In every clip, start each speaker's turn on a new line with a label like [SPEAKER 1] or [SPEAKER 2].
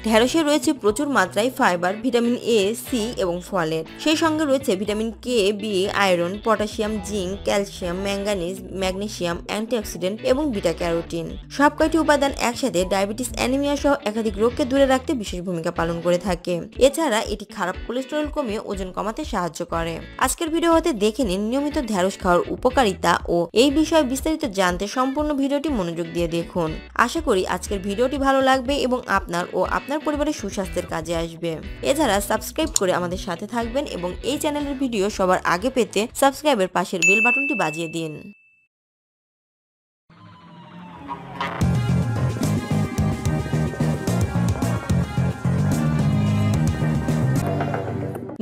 [SPEAKER 1] ঢেঁড়সে রয়েছে প্রচুর মাত্রায় ফাইবার, ভিটামিন এ, সি এবং ফলেট। সেই সঙ্গে রয়েছে vitamin K, B, iron, potassium, zinc, calcium, manganese, magnesium, antioxidant এবং বিটা ক্যারোটিন। সব কয়টি উপাদান একসাথে ডায়াবেটিস, অ্যানিমিয়া সহ একাধিক রোগকে দূরে রাখতে বিশেষ ভূমিকা পালন করে থাকে। এছাড়া এটি খারাপ কোলেস্টেরল কমিয়ে ওজন কমাতে সাহায্য করে। আজকের ভিডিও হতে দেখে নিন নিয়মিত ঢেঁড়স খাওয়ার উপকারিতা ও এই বিষয়ে বিস্তারিত জানতে সম্পূর্ণ ভিডিওটি মনোযোগ দিয়ে দেখুন। আশা করি আজকের ভিডিওটি ভালো লাগবে এবং আপনার ও আপনার পরিবারের সুস্বাস্থ্যের কাজে আসবে। এছাড়া সাবস্ক্রাইব করে আমাদের সাথে থাকবেন এবং এই চ্যানেলের ভিডিও সবার আগে পেতে সাবস্ক্রাইবের পাশের বেল বাটনটি বাজিয়ে দিন।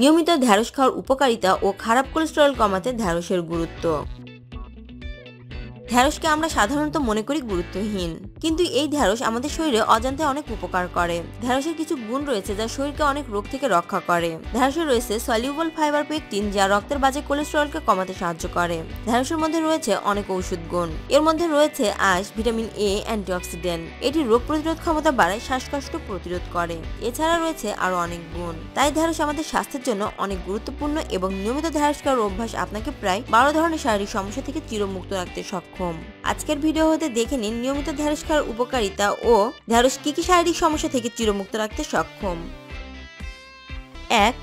[SPEAKER 1] নিয়মিত ঢেঁড়স খাওয়ার উপকারিতা ও খারাপ কোলেস্টেরল কমাতে ঢেঁড়সের গুরুত্ব। ঢেঁড়সকে আমরা সাধারণত মনে করি গুরুত্বহীন, কিন্তু এই ঢেঁড়স আমাদের শরীরে অজান্তে অনেক উপকার করে। ঢেঁড়সের কিছু গুণ রয়েছে যা শরীরকে অনেক রোগ থেকে রক্ষা করে। ঢেঁড়সে রয়েছে সলিউবল ফাইবার পেকটিন, যা রক্তের বাজে কোলেস্টেরলকে কমাতে সাহায্য করে। ঢেঁড়সের মধ্যে রয়েছে অনেক ঔষধ গুণ। এর মধ্যে রয়েছে আঁশ, ভিটামিন এ, অ্যান্টিঅক্সিডেন্ট। এটি রোগ প্রতিরোধ ক্ষমতা বাড়ায়, শ্বাসকষ্ট প্রতিরোধ করে। এছাড়া রয়েছে আরো অনেক গুণ। তাই ঢেঁড়স আমাদের স্বাস্থ্যের জন্য অনেক গুরুত্বপূর্ণ এবং নিয়মিত ঢেঁড়স খাওয়ার অভ্যাস আপনাকে প্রায় 12 ধরনের শারীরিক সমস্যা থেকে চিরমুক্ত রাখতে সক্ষম। আজকের ভিডিও হতে দেখে নিন নিয়মিত ঢেঁড়স খাওয়ার উপকারিতা ও ঢেঁড়স কি কি শারীরিক সমস্যা থেকে চিরমুক্ত রাখতে সক্ষম। 1.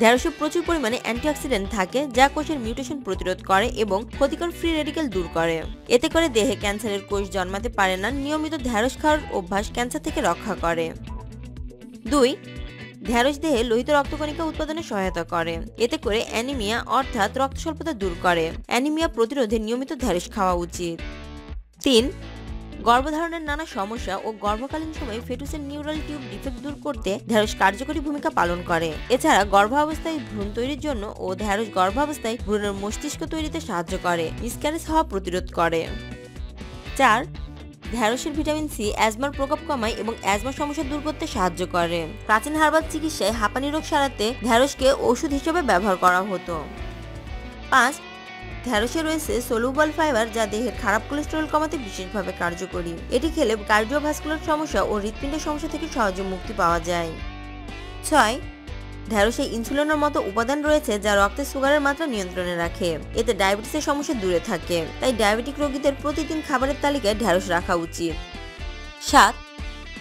[SPEAKER 1] ঢেঁড়সে প্রচুর পরিমাণে অ্যান্টিঅক্সিডেন্ট থাকে, যা কোষের মিউটেশন প্রতিরোধ করে এবং ক্ষতিকর ফ্রি রেডিক্যাল দূর করে। এতে করে দেহে ক্যান্সারের কোষ জন্মাতে পারে না। নিয়মিত ঢেঁড়স খাওয়ার অভ্যাস ক্যান্সার থেকে রক্ষা করে। 2. ঢেঁড়স দেহে লোহিত রক্তকণিকা উৎপাদনে সহায়তা করে। এতে করে অ্যানিমিয়া অর্থাৎ রক্ত স্বল্পতা দূর করে। অ্যানিমিয়া প্রতিরোধে নিয়মিত ঢেঁড়স খাওয়া উচিত। 3. গর্ভধারণের নানা সমস্যা ও গর্ভকালীন সময়ে ফেটুসের নিউরাল টিউব ডিফেক্ট দূর করতে ঢেঁড়স কার্যকরী ভূমিকা পালন করে। এছাড়া গর্ভাবস্থায় ভ্রূণ তৈরির জন্য ও ঢেঁড়স গর্ভাবস্থায় ভ্রূণের মস্তিষ্ক তৈরিতে সাহায্য করে, মিসক্যারেজ হওয়া প্রতিরোধ করে। 4. ঢেঁড়সের ভিটামিন সি অ্যাজমার প্রকোপ কমায় এবং অ্যাজমা সমস্যা দূর করতে সাহায্য করে। প্রাচীন হার্বাল চিকিৎসায় হাঁপানি রোগ সারাতে ঢেঁড়সকে ওষুধ হিসেবে ব্যবহার করা হতো। 5. ঢেঁড়সে রয়েছে সলিউবল ফাইবার, যা দেহের খারাপ কোলেস্টেরল কমাতে বিশেষভাবে কার্যকরী। এটি খেলে কার্ডিওভাস্কুলার সমস্যা ও হৃৎপিণ্ডের সমস্যা থেকে সহজে মুক্তি পাওয়া যায়। 6. ঢেঁড়সে ইনসুলিনের মতো উপাদান রয়েছে, যা রক্তে সুগারের মাত্রা নিয়ন্ত্রণে রাখে। এতে ডায়াবেটিসের সমস্যা দূরে থাকে। তাই ডায়াবেটিক রোগীদের প্রতিদিন খাবারের তালিকায় ঢেঁড়স রাখা উচিত। 7.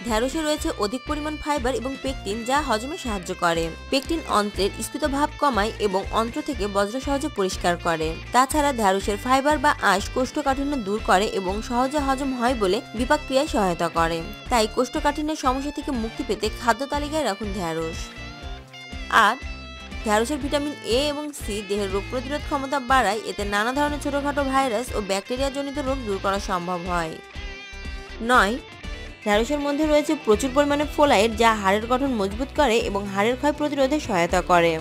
[SPEAKER 1] ঢেঁড়সে রয়েছে অধিক পরিমাণ ফাইবার এবং পেকটিন, যা হজমে সাহায্য করে। পেকটিন অন্ত্রের স্ফীত ভাব কমায় এবং অন্ত্র থেকে বজ্র সহজে পরিষ্কার করে। তাছাড়া ঢেঁড়সের ফাইবার বা আঁশ কোষ্ঠকাঠিন্য দূর করে এবং সহজে হজম হয় বলে বিপাক ক্রিয়ায় সহায়তা করে। তাই কোষ্ঠকাঠিন্যের সমস্যা থেকে মুক্তি পেতে খাদ্য তালিকায় রাখুন ঢেঁড়স। 8. ঢেঁড়সের ভিটামিন এ এবং সি দেহের রোগ প্রতিরোধ ক্ষমতা বাড়ায়। এতে নানা ধরনের ছোটখাটো ভাইরাস ও ব্যাকটেরিয়া জনিত রোগ দূর করা সম্ভব হয়। 9. ঢেঁড়সের মধ্যে রয়েছে প্রচুর পরিমাণে ফোলাইট, যা হাড়ের গঠন মজবুত করে এবং হাড়ের ক্ষয় প্রতিরোধে সহায়তা করে।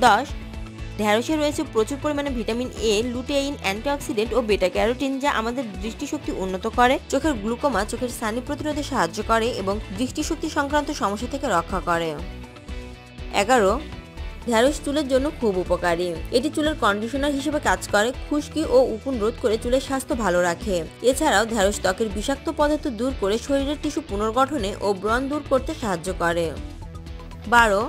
[SPEAKER 1] 10. ঢেঁড়সে রয়েছে প্রচুর পরিমাণে ভিটামিন এ, লুটেইন, অ্যান্টিঅক্সিডেন্ট ও বেটা ক্যারোটিন, যা আমাদের দৃষ্টিশক্তি উন্নত করে, চোখের গ্লুকোমা, চোখের ছানি প্রতিরোধে সাহায্য করে এবং দৃষ্টিশক্তি সংক্রান্ত সমস্যা থেকে রক্ষা করে। 11. ঢেঁড়স চুলের জন্য খুব উপকারী। এটি চুলের কন্ডিশনার হিসেবে কাজ করে, খুশকি ও উকুন রোধ করে চুলের স্বাস্থ্য ভালো রাখে। এছাড়াও ঢেঁড়স ত্বকের বিষাক্ত পদার্থ দূর করে শরীরের টিস্যু পুনর্গঠনে ও ব্রণ দূর করতে সাহায্য করে। 12.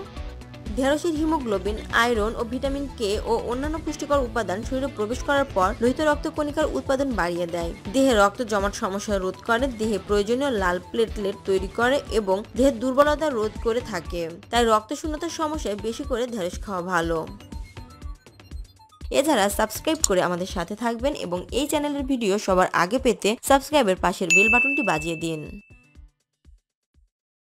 [SPEAKER 1] ঢেঁড়সের হিমোগ্লোবিন, আয়রন ও ভিটামিন কে ও অন্যান্য পুষ্টিকর উপাদান শরীরে প্রবেশ করার পর লোহিত রক্তকণিকার উৎপাদন বাড়িয়ে দেয়। দেহে রক্ত জমাট সমস্যা রোধ করে, দেহে প্রয়োজনীয় লাল প্লেটলেট তৈরি করে এবং দেহের দুর্বলতা রোধ করে থাকে। তাই রক্ত শূন্যতার সমস্যায় বেশি করে ঢেঁড়স খাওয়া ভালো। এছাড়া সাবস্ক্রাইব করে আমাদের সাথে থাকবেন এবং এই চ্যানেলের ভিডিও সবার আগে পেতে সাবস্ক্রাইবের পাশের বেল বাটনটি বাজিয়ে দিন।